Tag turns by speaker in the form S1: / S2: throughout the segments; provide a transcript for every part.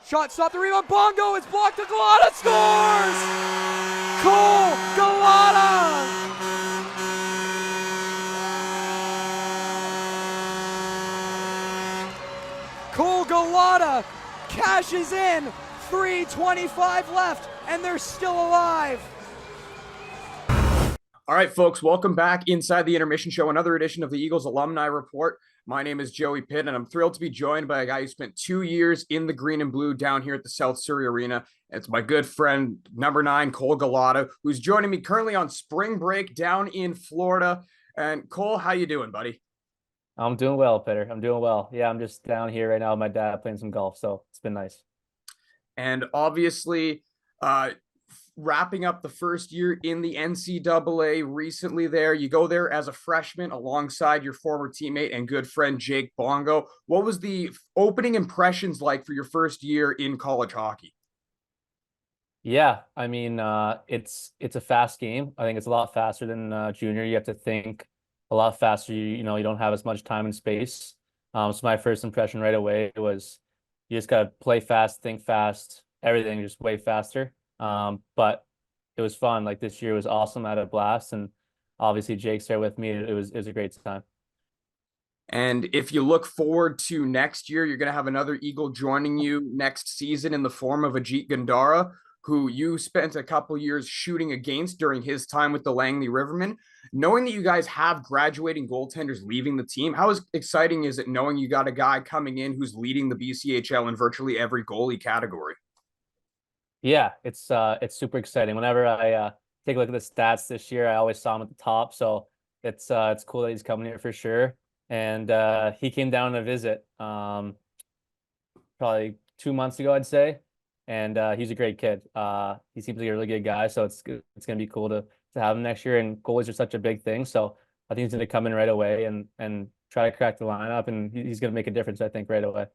S1: Shot stop, the rebound, Bongo, it's blocked, the Galata scores! Cole Galata! Cole Galata cashes in, 3:25 left, and they're still alive.
S2: All right, folks, welcome back inside the Intermission Show, another edition of the Eagles Alumni Report. My name is Joey Pitt, and I'm thrilled to be joined by a guy who spent 2 years in the green and blue down here at the South Surrey Arena. It's my good friend, number 9, Cole Galata, who's joining me currently on spring break down in Florida. And Cole, how you doing, buddy?
S3: I'm doing well, Peter. I'm doing well. Yeah, I'm just down here right now with my dad playing some golf, so it's been nice.
S2: And obviously, wrapping up the first year in the NCAA recently there. You go there as a freshman alongside your former teammate and good friend, Jake Bongo. What was the opening impressions like for your first year in college hockey?
S3: Yeah, I mean, it's a fast game. I think it's a lot faster than junior. You have to think a lot faster. You don't have as much time and space. So my first impression right away was you just gotta play fast, think fast, everything just way faster. But it was fun. Like this year was awesome. I had a blast, and obviously Jake's there with me. It was a great time.
S2: And if you look forward to next year, you're going to have another Eagle joining you next season in the form of Ajit Gandara, who you spent a couple years shooting against during his time with the Langley Rivermen. Knowing that you guys have graduating goaltenders leaving the team, how exciting is it knowing you got a guy coming in who's leading the BCHL in virtually every goalie category?
S3: Yeah, it's super exciting. Whenever I take a look at the stats this year, I always saw him at the top. So it's cool that he's coming here for sure. And he came down to visit probably 2 months ago, I'd say. And he's a great kid. He seems like a really good guy. So it's gonna be cool to have him next year. And goalies are such a big thing. So I think he's gonna come in right away and try to crack the lineup, and he's gonna make a difference, I think, right away.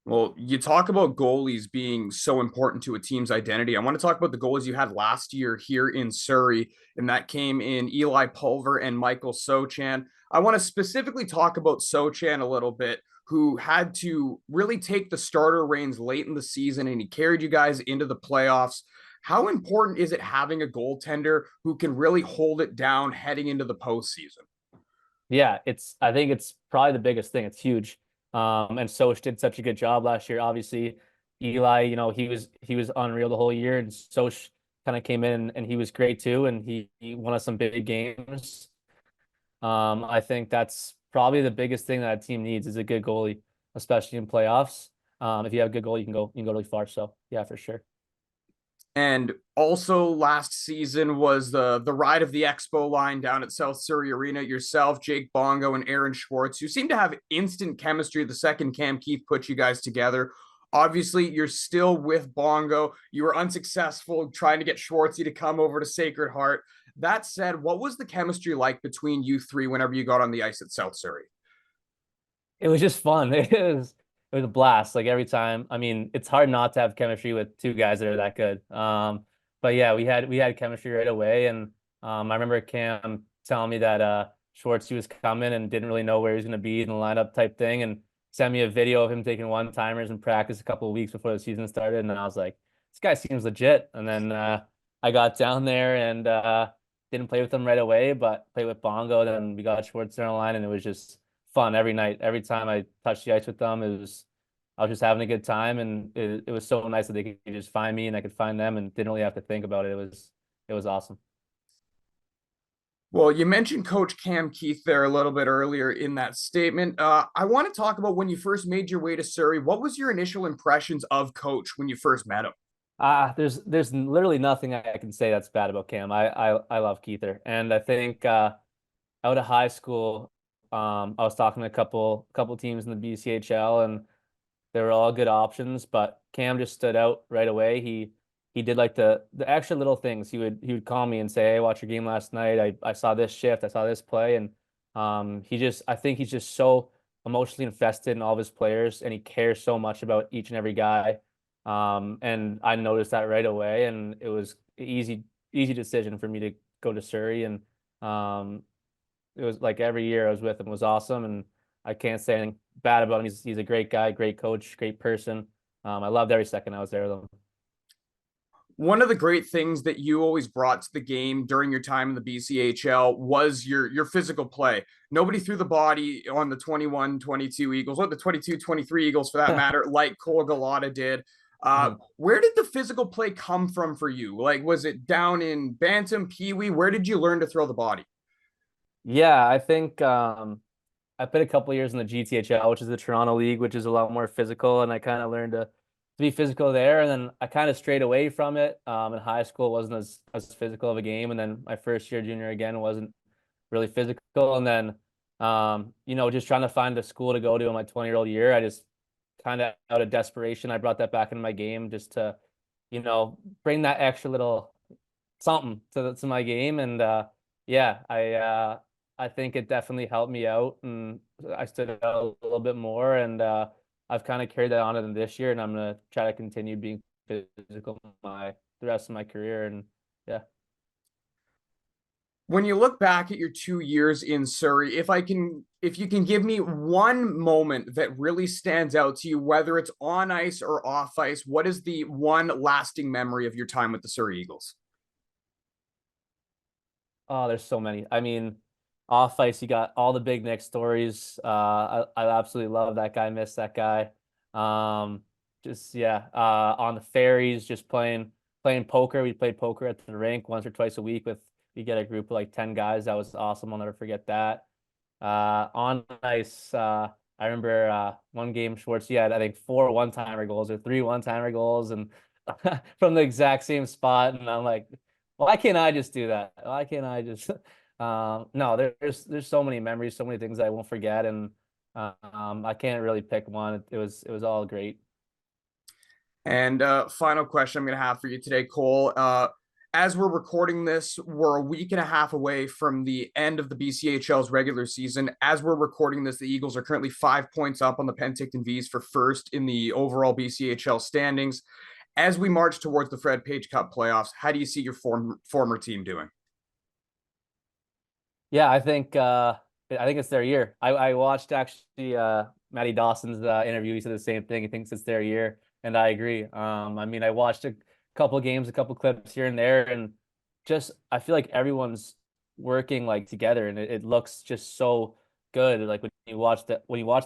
S2: Well, you talk about goalies being so important to a team's identity. I want to talk about the goalies you had last year here in Surrey, and that came in Eli Pulver and Michael Sochan. I want to specifically talk about Sochan a little bit, who had to really take the starter reins late in the season, and he carried you guys into the playoffs. How important is it having a goaltender who can really hold it down heading into the postseason?
S3: Yeah, I think it's probably the biggest thing. It's huge. And Soch did such a good job last year. Obviously, Eli, he was unreal the whole year, and Soch kind of came in and he was great too, and he won us some big games. I think that's probably the biggest thing that a team needs is a good goalie, especially in playoffs. If you have a good goal, you can go really far. So yeah, for sure.
S2: And also last season was the ride of the Expo Line down at South Surrey Arena. Yourself, Jake Bongo, and Aaron Schwartz, who seem to have instant chemistry the second Cam Keith put you guys together. Obviously, you're still with Bongo. You were unsuccessful trying to get Schwartzy to come over to Sacred Heart. That said, what was the chemistry like between you three whenever you got on the ice at South Surrey?
S3: It was just fun. It was a blast. Like every time. I mean, it's hard not to have chemistry with two guys that are that good. But yeah, we had chemistry right away, and I remember Cam telling me that Schwartz was coming and didn't really know where he was going to be in the lineup type thing, and sent me a video of him taking one timers in practice a couple of weeks before the season started, and I was like, this guy seems legit. And then I got down there and didn't play with him right away, but played with Bongo. Then we got Schwartz on the line, and it was just fun every night. Every time I touched the ice with them, I was just having a good time, and it was so nice that they could just find me and I could find them and didn't really have to think about it. It was awesome.
S2: Well, you mentioned Coach Cam Keith there a little bit earlier in that statement. I want to talk about when you first made your way to Surrey. What was your initial impressions of Coach when you first met him?
S3: There's literally nothing I can say that's bad about Cam. I love Keither, and I think out of high school, I was talking to a couple teams in the BCHL, and they were all good options, but Cam just stood out right away. He did like the extra little things. He would call me and say, "Hey, watch your game last night. I saw this shift. I saw this play." And I think he's just so emotionally invested in all of his players, and he cares so much about each and every guy. And I noticed that right away, and it was an easy decision for me to go to Surrey. And um, it was like every year I was with him was awesome, and I can't say anything bad about him. He's a great guy, great coach, great person. I loved every second I was there with them.
S2: One of the great things that you always brought to the game during your time in the BCHL was your physical play. Nobody threw the body on the 21-22 Eagles, or the 22-23 Eagles for that matter, like Cole Galata did. Where did the physical play come from for you? Like, was it down in Bantam, Pee Wee? Where did you learn to throw the body?
S3: Yeah, I think I played a couple of years in the GTHL, which is the Toronto League, which is a lot more physical, and I kind of learned to be physical there. And then I kind of strayed away from it. In high school, it wasn't as physical of a game, and then my first year junior again wasn't really physical. And then just trying to find a school to go to in my 20-year-old year, I just kind of out of desperation, I brought that back into my game just to, bring that extra little something to my game. And yeah, I think it definitely helped me out, and I stood out a little bit more. And I've kind of carried that on in this year, and I'm gonna try to continue being physical the rest of my career. And yeah.
S2: When you look back at your 2 years in Surrey, if you can give me one moment that really stands out to you, whether it's on ice or off ice, what is the one lasting memory of your time with the Surrey Eagles?
S3: Oh, there's so many. I mean, off ice, you got all the Big Nick stories. I absolutely love that guy. Miss that guy. Just yeah. On the ferries, just playing poker. We played poker at the rink once or twice a week with. We get a group of like 10 guys. That was awesome. I'll never forget that. On ice, I remember one game Schwartz, he had I think 4 one-timer goals or 3 one-timer goals, and from the exact same spot. And I'm like, why can't I just do that? Why can't I just no, there's so many memories, so many things I won't forget. And I can't really pick one. It was all great.
S2: And final question I'm going to have for you today, Cole. As we're recording this, we're a week and a half away from the end of the BCHL's regular season. As we're recording this, the Eagles are currently 5 points up on the Penticton Vs for first in the overall BCHL standings. As we march towards the Fred Page Cup playoffs, how do you see your former team doing?
S3: Yeah, I think it's their year. I watched actually Matty Dawson's interview. He said the same thing. He thinks it's their year, and I agree. I mean, I watched a couple games, a couple clips here and there, and just I feel like everyone's working like together, and it looks just so good. Like when you watch the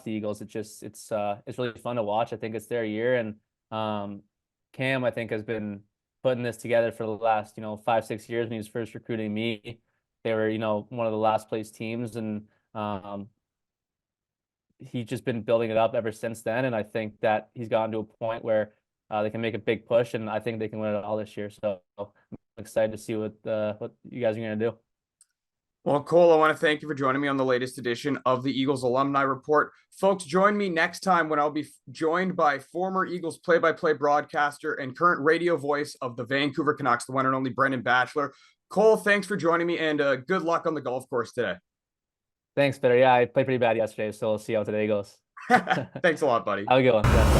S3: Eagles, it's really fun to watch. I think it's their year. And Cam, I think, has been putting this together for the last 5-6 years. When he was first recruiting me, they were one of the last place teams, and he's just been building it up ever since then. And I think that he's gotten to a point where they can make a big push, and I think they can win it all this year. So I'm excited to see what you guys are going to do.
S2: Well, Cole, I want to thank you for joining me on the latest edition of the Eagles Alumni Report. Folks, join me next time when I'll be joined by former Eagles play-by-play broadcaster and current radio voice of the Vancouver Canucks, the one and only Brendan Batchelor. Cole, thanks for joining me, and good luck on the golf course today.
S3: Thanks, Peter. Yeah, I played pretty bad yesterday, so we'll see how today goes.
S2: Thanks a lot, buddy.
S3: Have a good one. Yeah.